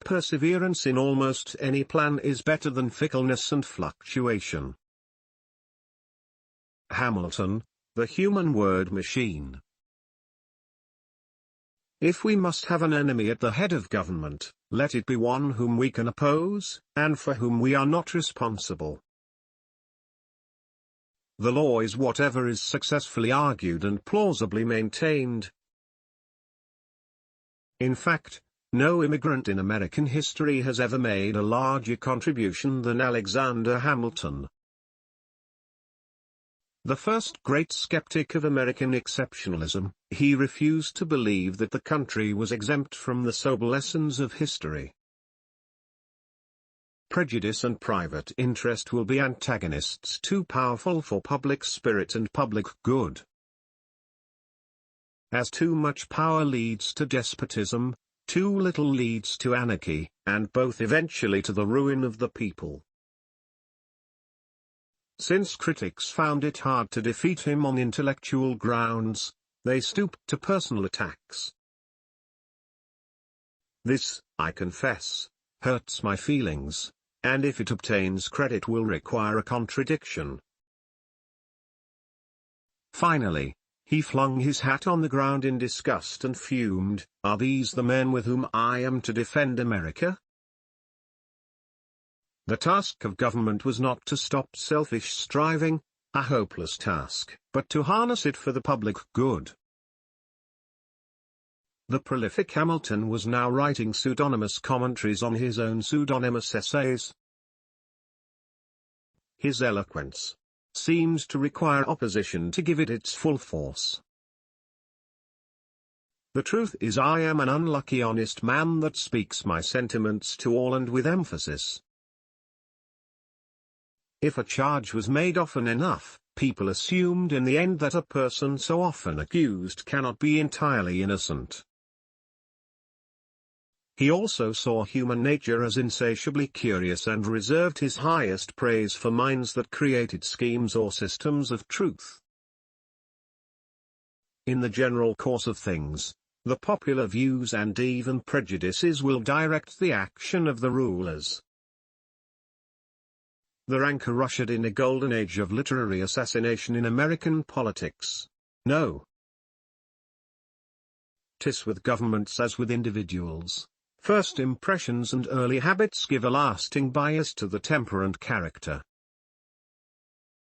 Perseverance in almost any plan is better than fickleness and fluctuation. Hamilton, the human word machine. If we must have an enemy at the head of government, let it be one whom we can oppose, and for whom we are not responsible. The law is whatever is successfully argued and plausibly maintained. In fact, no immigrant in American history has ever made a larger contribution than Alexander Hamilton. The first great skeptic of American exceptionalism, he refused to believe that the country was exempt from the sober lessons of history. Prejudice and private interest will be antagonists too powerful for public spirit and public good. As too much power leads to despotism, too little leads to anarchy, and both eventually to the ruin of the people. Since critics found it hard to defeat him on intellectual grounds, they stooped to personal attacks. This, I confess, hurts my feelings, and if it obtains credit will require a contradiction. Finally, he flung his hat on the ground in disgust and fumed, "Are these the men with whom I am to defend America?" The task of government was not to stop selfish striving, a hopeless task, but to harness it for the public good. The prolific Hamilton was now writing pseudonymous commentaries on his own pseudonymous essays. His eloquence seemed to require opposition to give it its full force. The truth is, I am an unlucky honest man that speaks my sentiments to all and with emphasis. If a charge was made often enough, people assumed in the end that a person so often accused cannot be entirely innocent. He also saw human nature as insatiably curious and reserved his highest praise for minds that created schemes or systems of truth. In the general course of things, the popular views and even prejudices will direct the action of the rulers. The ranker ushered in a golden age of literary assassination in American politics. No. 'Tis with governments as with individuals. First impressions and early habits give a lasting bias to the temper and character.